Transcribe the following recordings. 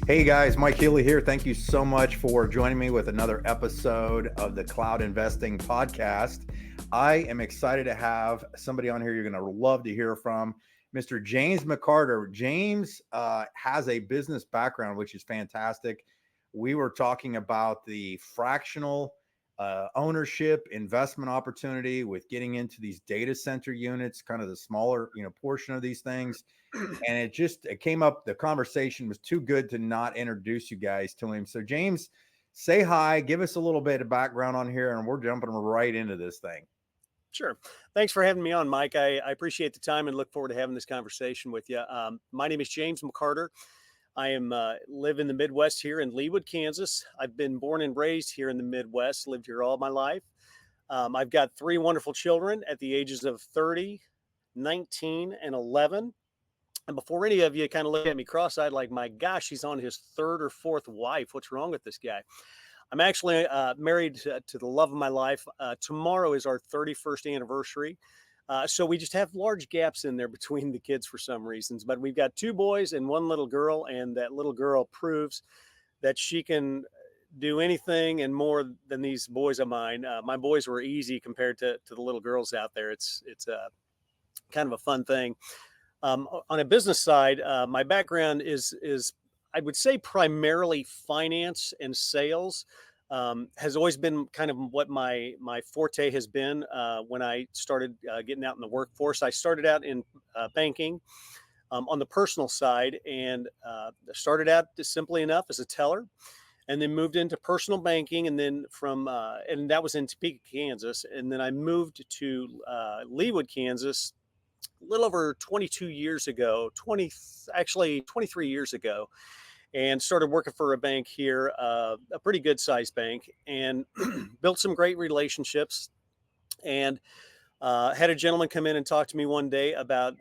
Hey guys, Mike Healy here. Thank you so much for joining me with another episode of the Cloud Investing Podcast. I am excited to have somebody on here you're going to love to hear from, Mr. James McCarter. James has a business background, which is fantastic. We were talking about the fractional ownership investment opportunity with getting into these data center units, kind of the smaller, portion of these things. And it came up. The conversation was too good to not introduce you guys to him. So James, say hi, give us a little bit of background on here, and we're jumping right into this thing. Sure. Thanks for having me on, Mike. I appreciate the time and look forward to having this conversation with you. My name is James McCarter. I am live in the Midwest here in Leawood, Kansas. I've been born and raised here in the Midwest, lived here all my life. I've got three wonderful children at the ages of 30, 19, and 11. And before any of you kind of look at me cross-eyed like, my gosh, he's on his third or fourth wife. What's wrong with this guy? I'm actually married to the love of my life. Tomorrow is our 31st anniversary. So we just have large gaps in there between the kids for some reasons. But we've got two boys and one little girl. And that little girl proves that she can do anything and more than these boys of mine. My boys were easy compared to the little girls out there. It's kind of a fun thing. On a business side, my background is I would say primarily finance and sales. Has always been kind of what my forte has been when I started getting out in the workforce. I started out in banking on the personal side and started out simply enough as a teller, and then moved into personal banking, and then and that was in Topeka, Kansas, and then I moved to Leawood, Kansas, a little over 22 years ago, 23 years ago, and started working for a bank here, a pretty good sized bank, and built some great relationships. And had a gentleman come in and talk to me one day about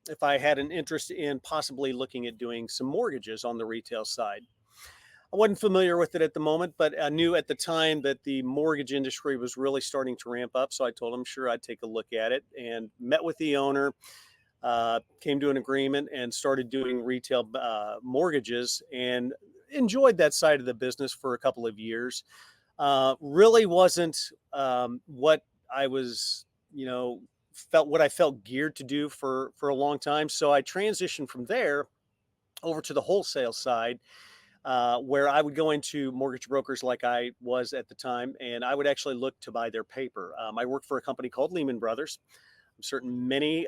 if I had an interest in possibly looking at doing some mortgages on the retail side. I wasn't familiar with it at the moment, but I knew at the time that the mortgage industry was really starting to ramp up. So I told him, sure, I'd take a look at it, and met with the owner, came to an agreement, and started doing retail mortgages, and enjoyed that side of the business for a couple of years. Really wasn't what I was, what I felt geared to do for a long time. So I transitioned from there over to the wholesale side, where I would go into mortgage brokers like I was at the time, and I would actually look to buy their paper. I worked for a company called Lehman Brothers. I'm certain many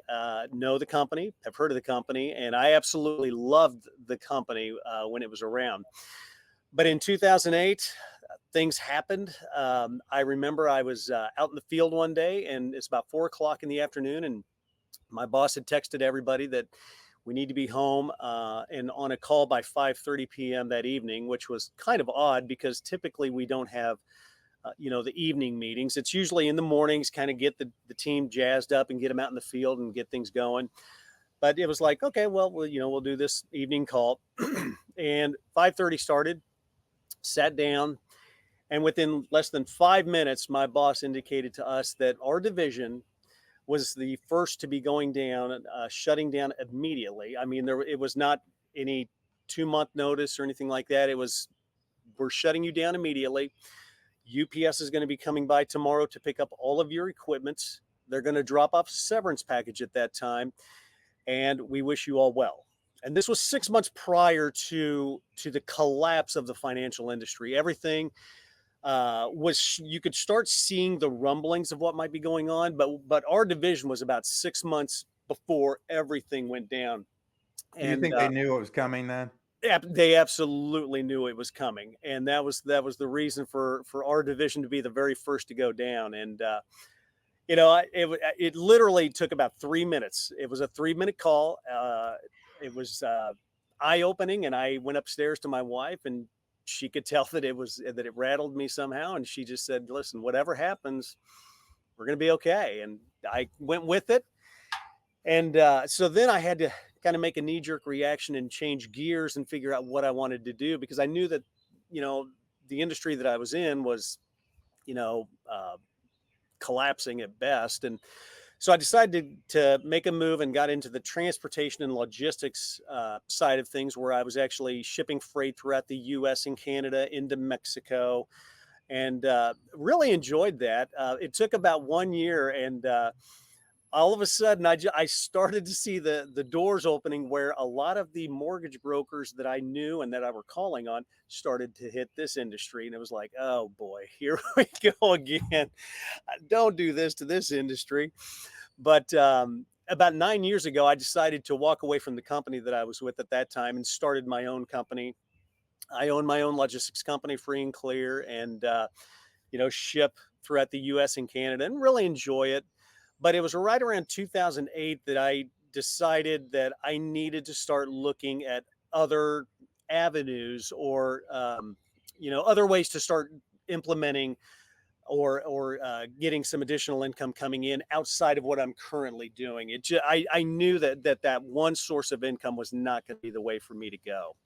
know the company, have heard of the company, and I absolutely loved the company when it was around. But in 2008, things happened. I remember I was out in the field one day, and it's about 4 o'clock in the afternoon, and my boss had texted everybody that we need to be home and on a call by 5:30 p.m. that evening, which was kind of odd because typically we don't have, the evening meetings. It's usually in the mornings, kind of get the team jazzed up and get them out in the field and get things going. But it was like, okay, well, we'll do this evening call. And 5:30 started, sat down, and within less than 5 minutes, my boss indicated to us that our division was the first to be going down, shutting down immediately. I mean, it was not any 2-month notice or anything like that. It was, we're shutting you down immediately. UPS is going to be coming by tomorrow to pick up all of your equipment. They're going to drop off a severance package at that time, and we wish you all well. And this was 6 months prior to the collapse of the financial industry. Everything you could start seeing the rumblings of what might be going on, but our division was about 6 months before everything went down. Do you think they knew it was coming then? They absolutely knew it was coming, and that was the reason for our division to be the very first to go down. And it literally took about 3 minutes. It was a 3-minute call. It was eye opening, and I went upstairs to my wife, and she could tell that it rattled me somehow. And she just said, listen, whatever happens, we're going to be okay. And I went with it. And so then I had to kind of make a knee-jerk reaction and change gears and figure out what I wanted to do, because I knew that, the industry that I was in was, collapsing at best. And So I decided to make a move and got into the transportation and logistics side of things, where I was actually shipping freight throughout the U.S. and Canada into Mexico, and really enjoyed that. It took about 1 year, and all of a sudden, I started to see the doors opening, where a lot of the mortgage brokers that I knew and that I were calling on started to hit this industry, and it was like, oh boy, here we go again. Don't do this to this industry. But about 9 years ago, I decided to walk away from the company that I was with at that time and started my own company. I own my own logistics company, Free and Clear, and ship throughout the U.S. and Canada, and really enjoy it. But it was right around 2008 that I decided that I needed to start looking at other avenues, or other ways to start implementing or getting some additional income coming in outside of what I'm currently doing. I knew that one source of income was not going to be the way for me to go.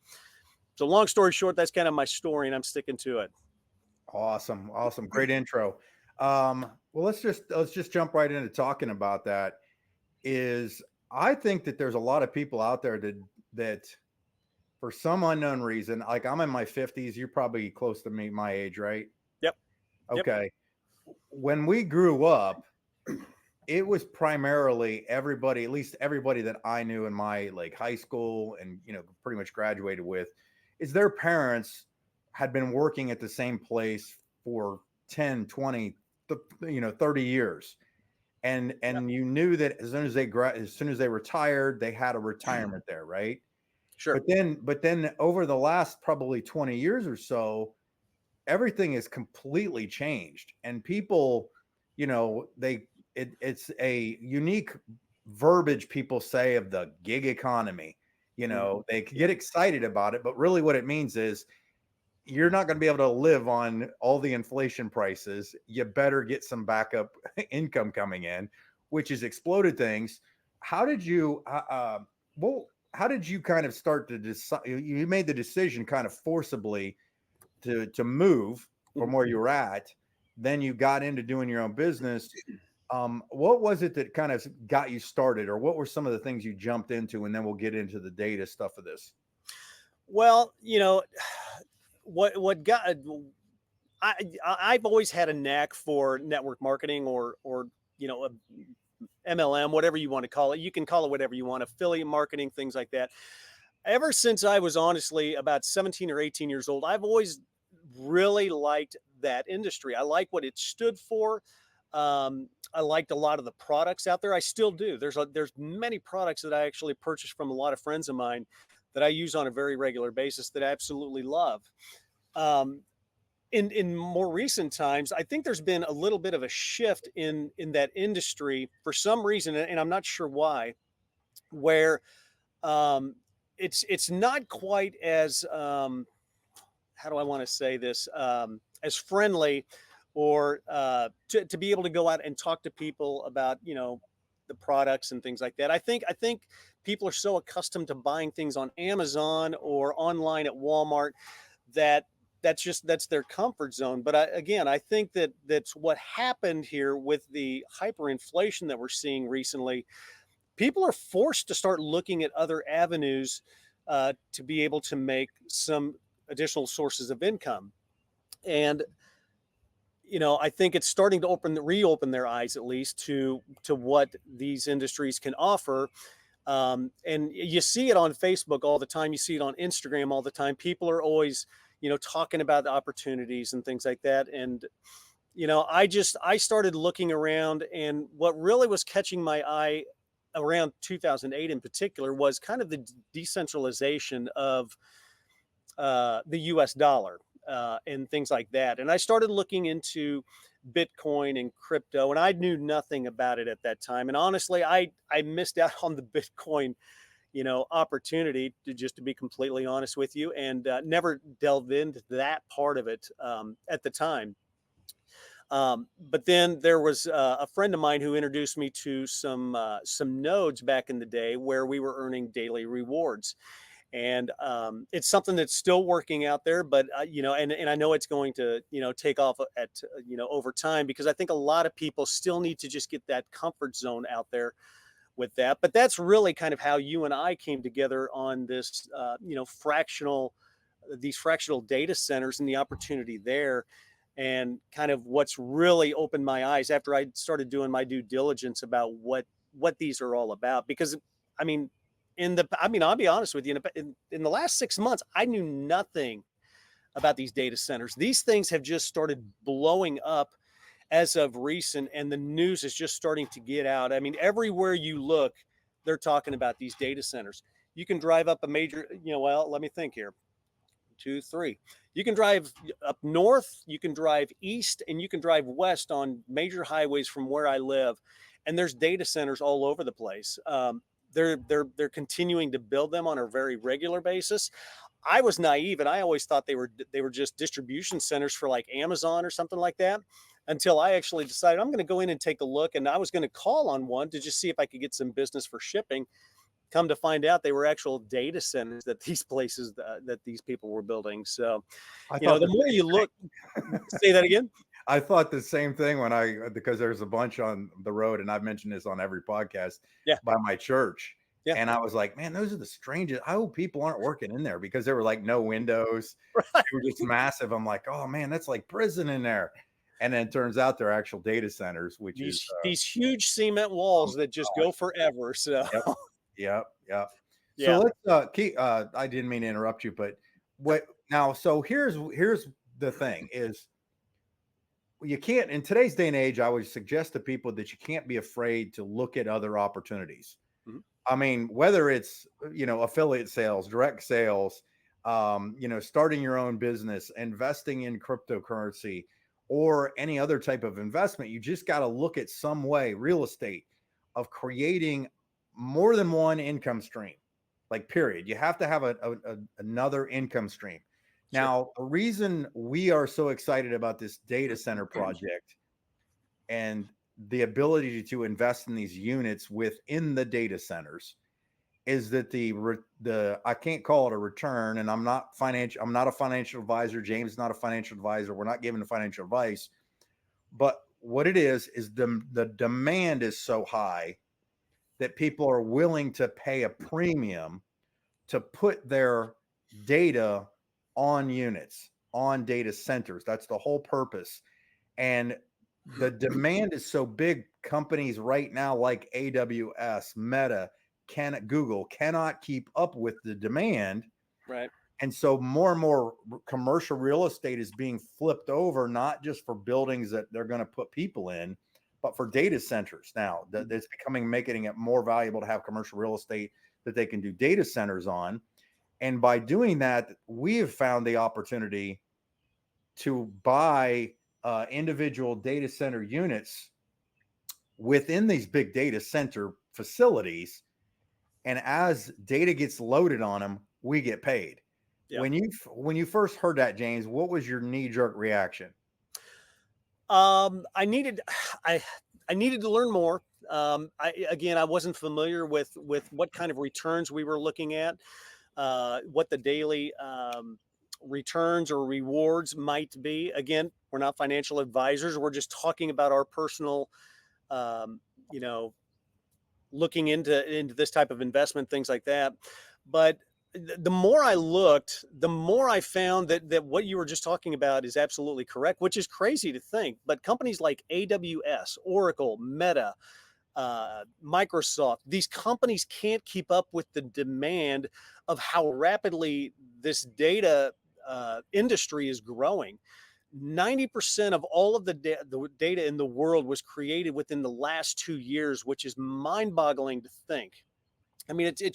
So long story short, that's kind of my story, and I'm sticking to it. Awesome. Awesome. Great intro. Well, let's just jump right into talking about that. Is I think that there's a lot of people out there that for some unknown reason, like I'm in my 50s, you're probably close to me, my age, right? Yep. Yep. Okay. When we grew up, it was primarily everybody, at least everybody that I knew in my like high school and pretty much graduated with, is their parents had been working at the same place for 10, 20, 30 years. And Yep. you knew that as soon as they retired, they had a retirement there, right? Sure. But then over the last probably 20 years or so, everything is completely changed, and people, it's a unique verbiage people say of the gig economy. Mhm. They Yeah. get excited about it, but really what it means is you're not going to be able to live on all the inflation prices. You better get some backup income coming in, which has exploded things. How did you well how did you kind of start to decide? You made the decision kind of forcibly to move from Mhm. where you were at. Then you got into doing your own business. What was it that kind of got you started, or what were some of the things you jumped into? And then we'll get into the data stuff of this. Well, what got I've always had a knack for network marketing, or MLM, whatever you want to call it. You can call it whatever you want, affiliate marketing, things like that. Ever since I was honestly about 17 or 18 years old, I've always really liked that industry. I like what it stood for. I liked a lot of the products out there. I still do. There's many products that I actually purchased from a lot of friends of mine that I use on a very regular basis that I absolutely love. Um, in more recent times, I think there's been a little bit of a shift in that industry for some reason, and I'm not sure why, where um, it's not quite as how do I want to say this, as friendly, or to be able to go out and talk to people about the products and things like that. I think people are so accustomed to buying things on Amazon or online at Walmart that that's their comfort zone. But again, I think that's what happened here with the hyperinflation that we're seeing recently. People are forced to start looking at other avenues to be able to make some additional sources of income. And I think it's starting to reopen their eyes, at least to what these industries can offer. And you see it on Facebook all the time. You see it on Instagram all the time. People are always, talking about the opportunities and things like that. And I started looking around, and what really was catching my eye around 2008 in particular was kind of the decentralization of the US dollar and things like that. And I started looking into Bitcoin and crypto, and I knew nothing about it at that time. And honestly, I missed out on the Bitcoin, opportunity, to be completely honest with you, and never delved into that part of it at the time. But then there was a friend of mine who introduced me to some nodes back in the day where we were earning daily rewards. And it's something that's still working out there, but and I know it's going to take off at over time, because I think a lot of people still need to just get that comfort zone out there with that. But that's really kind of how you and I came together on this, fractional, these fractional data centers and the opportunity there. And kind of what's really opened my eyes after I started doing my due diligence about what these are all about. Because I mean, I'll be honest with you, in the last 6 months, I knew nothing about these data centers. These things have just started blowing up as of recent, and the news is just starting to get out. I mean, everywhere you look, they're talking about these data centers. You can drive up a major, well, let me think here. 2, 3. You can drive up north, you can drive east, and you can drive west on major highways from where I live, and there's data centers all over the place. They're continuing to build them on a very regular basis. I was naive, and I always thought they were just distribution centers for like Amazon or something like that, until I actually decided I'm going to go in and take a look. And I was going to call on one to just see if I could get some business for shipping. Come to find out, they were actual data centers that these places that these people were building. So, I thought the the more same you look, say that again. I thought the same thing because there's a bunch on the road, and I've mentioned this on every podcast Yeah, by my church. yeah, And I was like, man, those are the strangest. I hope people aren't working in there, because there were like no windows. right. They were just massive. I'm like, oh man, that's like prison in there. And then it turns out they're actual data centers, which is These huge cement oh walls that my just gosh. go forever. So, Yep, yep, yep. So yeah. let's keep. I didn't mean to interrupt you, but what now? So here's the thing: is you can't, in today's day and age, I would suggest to people that you can't be afraid to look at other opportunities. Mhm. I mean, whether it's, affiliate sales, direct sales, starting your own business, investing in cryptocurrency, or any other type of investment, you just got to look at some way, real estate, of creating more than one income stream. Like, period. You have to have another income stream. Sure. Now, the reason we are so excited about this data center project and the ability to invest in these units within the data centers is that the I can't call it a return, and I'm not a financial advisor. James is not a financial advisor. We're not giving the financial advice, but what it is the demand is so high that people are willing to pay a premium to put their data on units, on data centers. That's the whole purpose. And the demand is so big, companies right now like AWS, Meta, Google cannot keep up with the demand. Right. And so more and more commercial real estate is being flipped over, not just for buildings that they're going to put people in, but for data centers. Now it's making it more valuable to have commercial real estate that they can do data centers on. And by doing that, we have found the opportunity to buy individual data center units within these big data center facilities. And as data gets loaded on them, we get paid. Yeah. When you first heard that, James, what was your knee jerk reaction? I needed, I, I needed to learn more. I wasn't familiar with what kind of returns we were looking at, what the daily returns or rewards might be. Again, we're not financial advisors. We're just talking about our personal, um, you know, looking into this type of investment, things like that. But the more I looked, the more I found that what you were just talking about is absolutely correct, which is crazy to think. But companies like AWS, Oracle, Meta, Microsoft, these companies can't keep up with the demand of how rapidly this data industry is growing. 90% of all of the data in the world was created within the last 2 years, which is mind boggling to think. I mean, you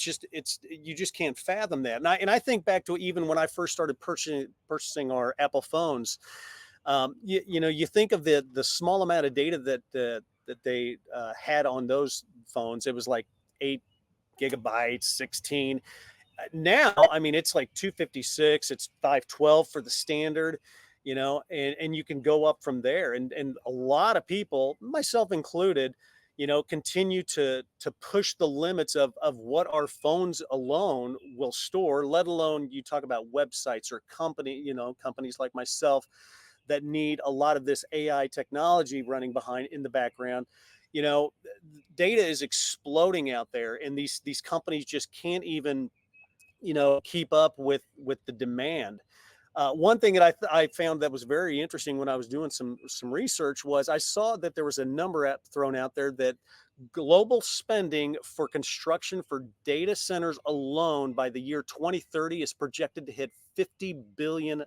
just can't fathom that. And I think back to even when I first started purchasing our Apple phones. You think of the small amount of data that they had on those phones. It was like 8 GB, 16. Now, I mean, it's like 256. It's 512 for the standard. And you can go up from there. And a lot of people, myself included, continue to push the limits of what our phones alone will store, let alone you talk about websites or companies like myself that need a lot of this AI technology running behind in the background. You know, data is exploding out there, and these companies just can't even keep up with the demand. One thing that I found that was very interesting when I was doing some research was I saw that there was a number thrown out there that global spending for construction for data centers alone by the year 2030 is projected to hit $50 billion.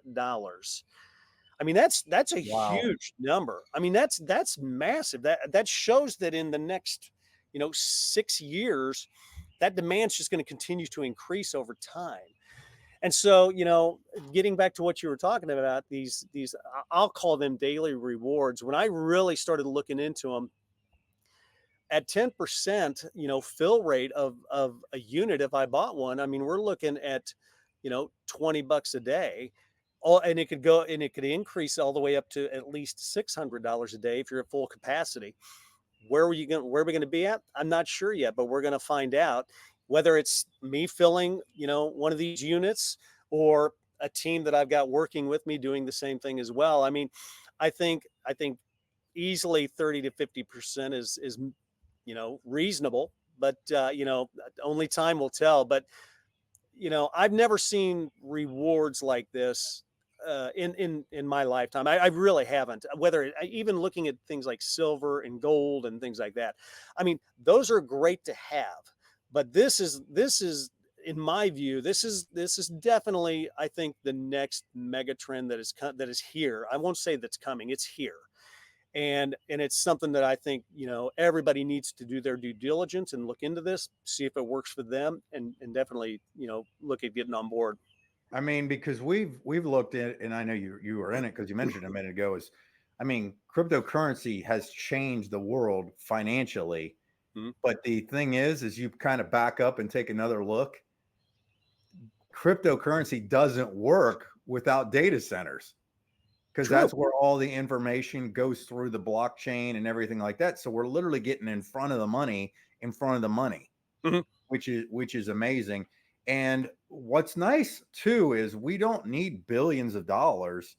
I mean, that's a Wow. huge number. I mean, that's massive. That shows that in the next 6 years, that demand's just going to continue to increase over time. And so, getting back to what you were talking about, these I'll call them daily rewards. When I really started looking into them, at 10%, fill rate of a unit, if I bought one, I mean, we're looking at, $20 a day. And it could increase all the way up to at least $600 a day if you're at full capacity. Where are we going to be at? I'm not sure yet, but we're going to find out whether it's me filling, one of these units or a team that I've got working with me doing the same thing as well. I mean, I think easily 30 to 50% is reasonable, but only time will tell. But I've never seen rewards like this in my lifetime. I really haven't. Even looking at things like silver and gold and things like that. I mean, those are great to have, but this is in my view, this is definitely, I think, the next mega trend that is here. I won't say that's coming; it's here, and it's something that I think everybody needs to do their due diligence and look into this, see if it works for them, and definitely look at getting on board. I mean, because we've looked at, and I know you were in it because you mentioned a minute ago, is I mean, cryptocurrency has changed the world financially. Mhm. But the thing is you kind of back up and take another look. Cryptocurrency doesn't work without data centers because True. that's where all the information goes through the blockchain and everything like that. So we're literally getting in front of the money, Mhm. which is amazing. And what's nice too is we don't need billions of dollars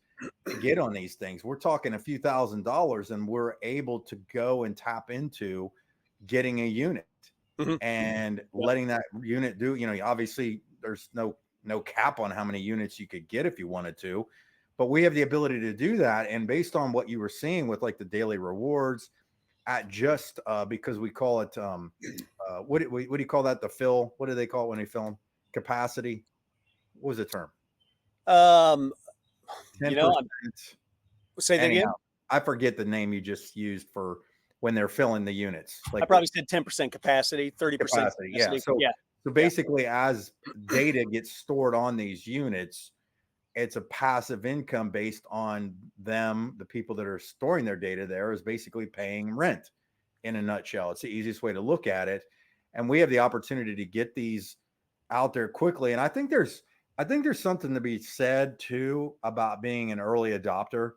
to get on these things. We're talking a few $1,000s and we're able to go and tap into getting a unit Mhm. and Yeah. letting that unit do, obviously there's no cap on how many units you could get if you wanted to, but we have the ability to do that. And based on what you were seeing with like the daily rewards at just because we call it what do you call that? The fill, what do they call it when they film capacity? What was the term? Um, 10%. say that Anyhow, again. I forget the name you just used for when they're filling the units, I like the probably said 10% capacity, 30% capacity. Yeah. capacity. So Yeah. so Yeah. basically, as data gets stored on these units, it's a passive income based on them. The people that are storing their data there is basically paying rent. In a nutshell, it's the easiest way to look at it, and we have the opportunity to get these out there quickly. And I think there's something to be said too about being an early adopter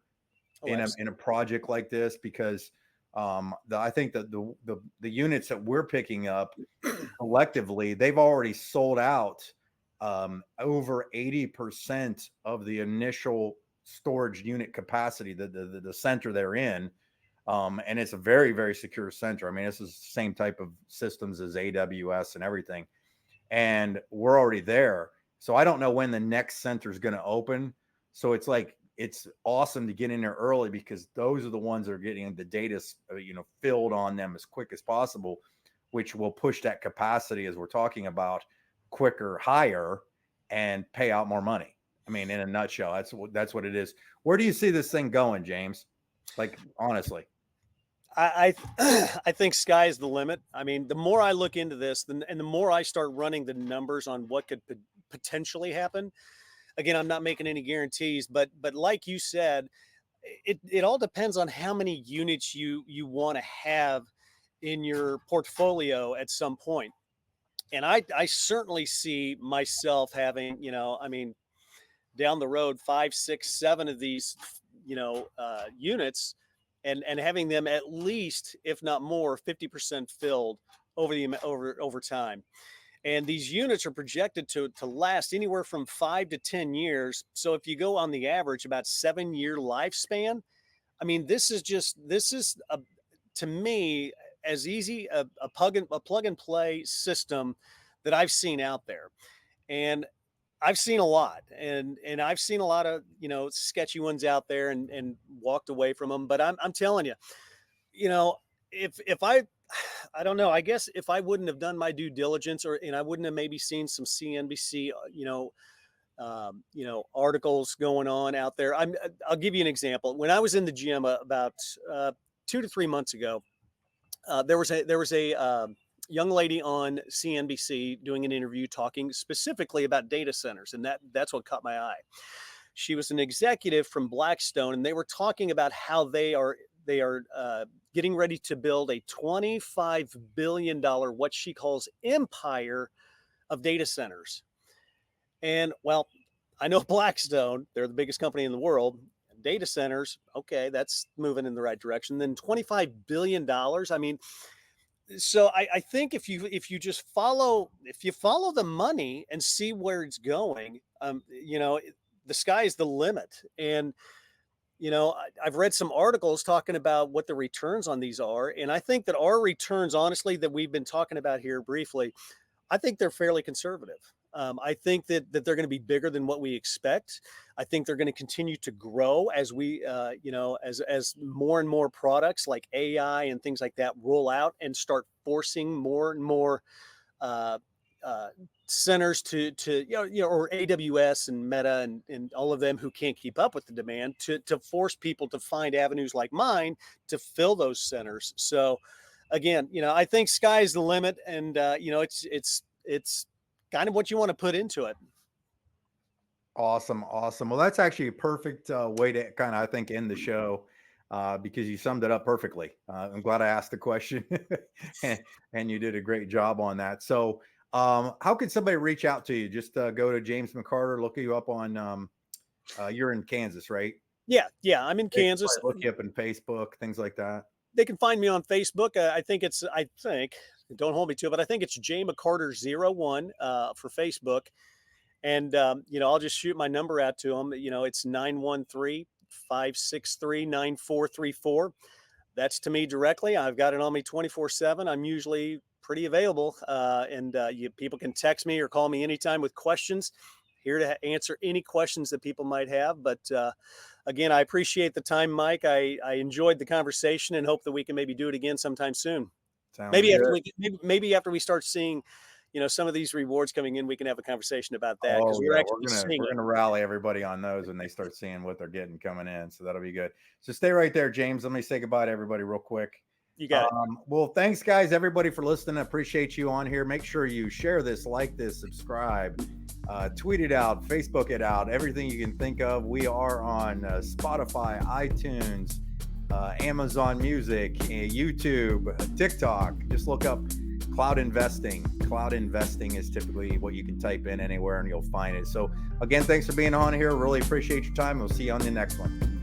Oh, in a absolutely. project like this because I think that the units that we're picking up collectively, they've already sold out over 80% of the initial storage unit capacity, the center they're in. And it's a very, very secure center. I mean, this is the same type of systems as AWS and everything. And we're already there. So I don't know when the next center is going to open. So it's like, it's awesome to get in there early because those are the ones that are getting the data, filled on them as quick as possible, which will push that capacity as we're talking about quicker, higher, and pay out more money. I mean, in a nutshell, that's what it is. Where do you see this thing going, James? Like, honestly. I think sky is the limit. I mean, the more I look into this, and the more I start running the numbers on what could potentially happen. Again, I'm not making any guarantees, but like you said, it all depends on how many units you want to have in your portfolio at some point. And I certainly see myself having, I mean, down the road, 5, 6, 7 of these, units. and having them at least, if not more, 50% filled over time. And these units are projected to last anywhere from 5 to 10 years. So if you go on the average about 7 year lifespan, I mean, this is to me as easy a plug and play system that I've seen out there. And I've seen a lot, and I've seen a lot of sketchy ones out there, and walked away from them. But I'm telling you, you know, if I don't know, I guess if I wouldn't have done my due diligence, and I wouldn't have maybe seen some CNBC, articles going on out there. I'll give you an example. When I was in the gym about 2 to 3 months ago, there was a young lady on CNBC doing an interview talking specifically about data centers, and that's what caught my eye. She was an executive from Blackstone, and they were talking about how they are getting ready to build a $25 billion, what she calls, empire of data centers. And well, I know Blackstone, they're the biggest company in the world. Data centers, okay, that's moving in the right direction. Then $25 billion. I mean, so I think if you just follow the money and see where it's going, the sky's the limit. And I've read some articles talking about what the returns on these are, and I think that our returns, honestly, that we've been talking about here briefly, I think they're fairly conservative. I think that they're going to be bigger than what we expect. I think they're going to continue to grow as we, as more and more products like AI and things like that roll out and start forcing more and more centers to or AWS and Meta and all of them who can't keep up with the demand to force people to find avenues like mine to fill those centers. So again, I think sky's the limit, and it's kind of what you want to put into it. Awesome. Well, that's actually a perfect way to kind of, I think, end the show, because you summed it up perfectly. I'm glad I asked the question and you did a great job on that. So how could somebody reach out to you? Just go to James McCarter, look you up on, you're in Kansas, right? Yeah. I'm in Kansas. Look you up in Facebook, things like that. They can find me on Facebook. I think, don't hold me to it, but I think it's J McCarter 01 for Facebook. And, I'll just shoot my number out to them. It's 913-563-9434. That's to me directly. I've got it on me 24/7. I'm usually pretty available. People can text me or call me anytime with questions. Here to answer any questions that people might have. But again, I appreciate the time, Mike. I enjoyed the conversation and hope that we can maybe do it again sometime soon. Maybe after we start seeing, some of these rewards coming in, we can have a conversation about that, because we're going to rally everybody on those when they start seeing what they're getting coming in. So that'll be good. So stay right there, James. Let me say goodbye to everybody real quick. You got it. Well, thanks, guys, everybody, for listening. I appreciate you on here. Make sure you share this, like this, subscribe, tweet it out, Facebook it out, everything you can think of. We are on Spotify, iTunes, Amazon Music, YouTube, TikTok. Just look up Cloud Investing. Cloud Investing is typically what you can type in anywhere and you'll find it. So again, thanks for being on here. Really appreciate your time. We'll see you on the next one.